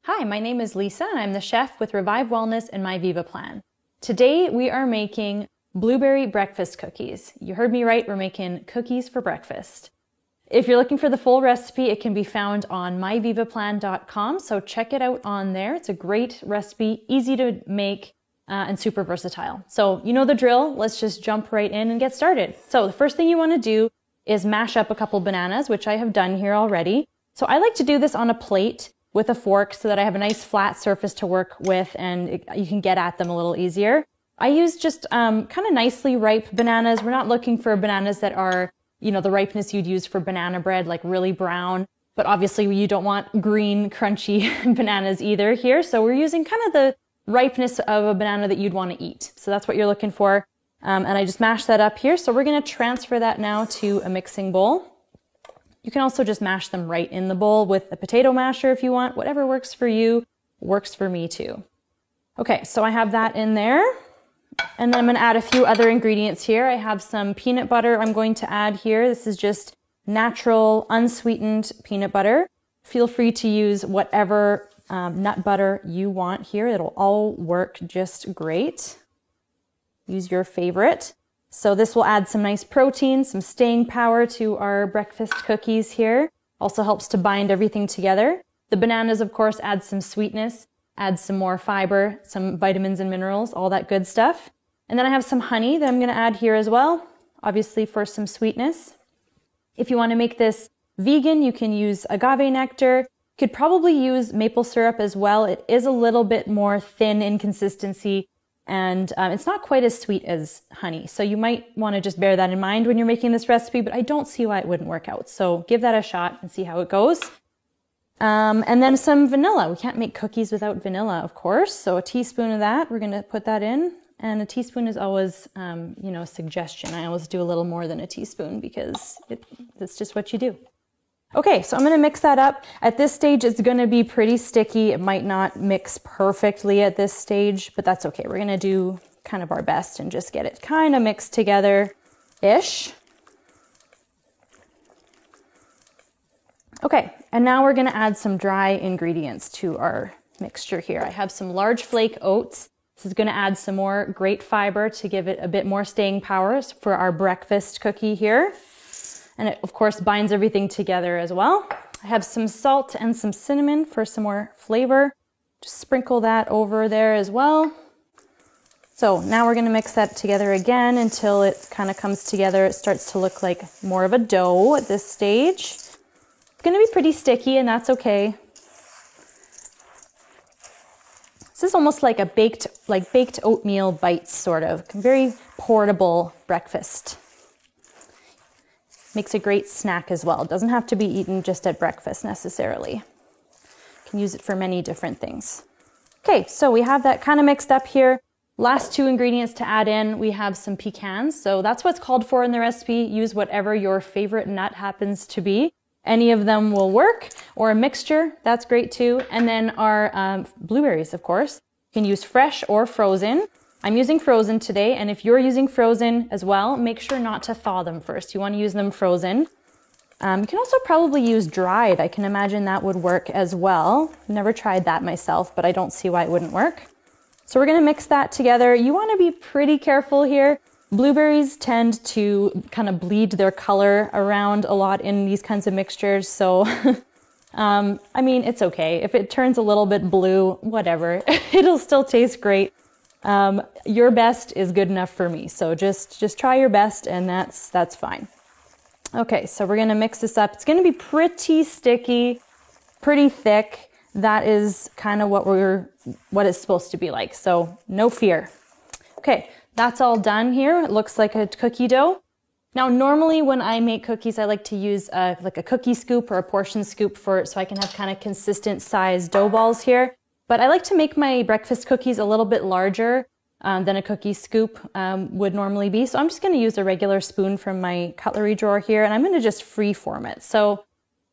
Hi, my name is Lisa and I'm the chef with Revive Wellness and MyViva Plan. Today we are making blueberry breakfast cookies. You heard me right, we're making cookies for breakfast. If you're looking for the full recipe, it can be found on myvivaplan.com, so check it out on there. It's a great recipe, easy to make, and super versatile. So you know the drill, let's just jump right in and get started. So the first thing you want to do is mash up a couple bananas, which I have done here already. So I like to do this on a plate with a fork so that I have a nice flat surface to work with and you can get at them a little easier. I use just kind of nicely ripe bananas. We're not looking for bananas that are, the ripeness you'd use for banana bread, like really brown. But obviously you don't want green, crunchy bananas either here. So we're using kind of the ripeness of a banana that you'd want to eat. So that's what you're looking for. And I just mashed that up here. So we're going to transfer that now to a mixing bowl. You can also just mash them right in the bowl with a potato masher if you want. Whatever works for you, works for me too. Okay, so I have that in there. And then I'm going to add a few other ingredients here. I have some peanut butter I'm going to add here. This is just natural, unsweetened peanut butter. Feel free to use whatever nut butter you want here. It'll all work just great. Use your favorite. So this will add some nice protein, some staying power to our breakfast cookies here. Also helps to bind everything together. The bananas, of course, add some sweetness, add some more fiber, some vitamins and minerals, all that good stuff. And then I have some honey that I'm going to add here as well, obviously for some sweetness. If you want to make this vegan, you can use agave nectar. You could probably use maple syrup as well. It is a little bit more thin in consistency. And it's not quite as sweet as honey. So you might want to just bear that in mind when you're making this recipe, but I don't see why it wouldn't work out. So give that a shot and see how it goes. And then some vanilla. We can't make cookies without vanilla, of course. So a teaspoon of that, we're going to put that in. And a teaspoon is always, a suggestion. I always do a little more than a teaspoon because it's just what you do. Okay, so I'm going to mix that up. At this stage, it's going to be pretty sticky. It might not mix perfectly at this stage, but that's okay. We're going to do kind of our best and just get it kind of mixed together-ish. Okay, and now we're going to add some dry ingredients to our mixture here. I have some large flake oats. This is going to add some more great fiber to give it a bit more staying power for our breakfast cookie here. And it, of course, binds everything together as well. I have some salt and some cinnamon for some more flavor. Just sprinkle that over there as well. So now we're going to mix that together again until it kind of comes together. It starts to look like more of a dough at this stage. It's going to be pretty sticky, and that's okay. This is almost like a baked oatmeal bites, sort of. Very portable breakfast. Makes a great snack as well. It doesn't have to be eaten just at breakfast necessarily. You can use it for many different things. Okay, so we have that kind of mixed up here. Last two ingredients to add in, we have some pecans. So that's what's called for in the recipe. Use whatever your favorite nut happens to be. Any of them will work, or a mixture, that's great too. And then our blueberries, of course. You can use fresh or frozen. I'm using frozen today, and if you're using frozen as well, make sure not to thaw them first. You want to use them frozen. You can also probably use dried. I can imagine that would work as well. Never tried that myself, but I don't see why it wouldn't work. So we're going to mix that together. You want to be pretty careful here. Blueberries tend to kind of bleed their color around a lot in these kinds of mixtures, so it's okay. If it turns a little bit blue, whatever, it'll still taste great. Your best is good enough for me. So just try your best and that's fine. Okay, so we're going to mix this up. It's going to be pretty sticky, pretty thick. That is kind of what it's supposed to be like. So no fear. Okay, that's all done here. It looks like a cookie dough. Now, normally when I make cookies, I like to use like a cookie scoop or a portion scoop so I can have kind of consistent size dough balls here. But I like to make my breakfast cookies a little bit larger than a cookie scoop would normally be. So I'm just going to use a regular spoon from my cutlery drawer here, and I'm going to just free form it. So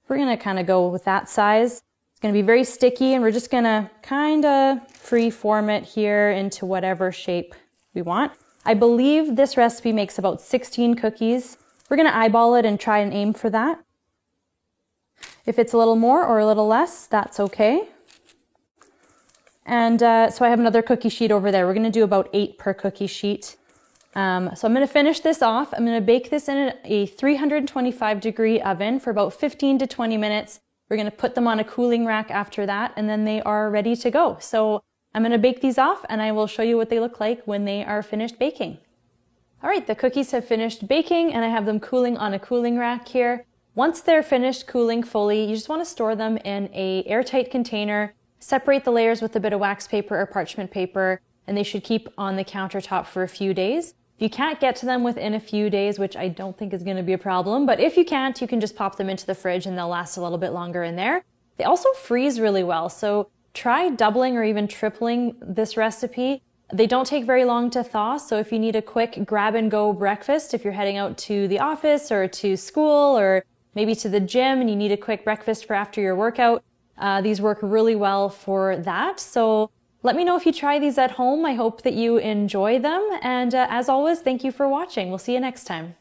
we're going to kind of go with that size. It's going to be very sticky, and we're just going to kind of free form it here into whatever shape we want. I believe this recipe makes about 16 cookies. We're going to eyeball it and try and aim for that. If it's a little more or a little less, that's okay. And so I have another cookie sheet over there. We're gonna do about 8 per cookie sheet. So I'm gonna finish this off. I'm gonna bake this in a 325-degree oven for about 15 to 20 minutes. We're gonna put them on a cooling rack after that, and then they are ready to go. So I'm gonna bake these off, and I will show you what they look like when they are finished baking. All right, the cookies have finished baking, and I have them cooling on a cooling rack here. Once they're finished cooling fully, you just wanna store them in an airtight container, separate the layers with a bit of wax paper or parchment paper, and they should keep on the countertop for a few days. If you can't get to them within a few days, which I don't think is gonna be a problem, but if you can't, you can just pop them into the fridge and they'll last a little bit longer in there. They also freeze really well, so try doubling or even tripling this recipe. They don't take very long to thaw, so if you need a quick grab and go breakfast, if you're heading out to the office or to school or maybe to the gym and you need a quick breakfast for after your workout, these work really well for that. So let me know if you try these at home. I hope that you enjoy them. And as always, thank you for watching. We'll see you next time.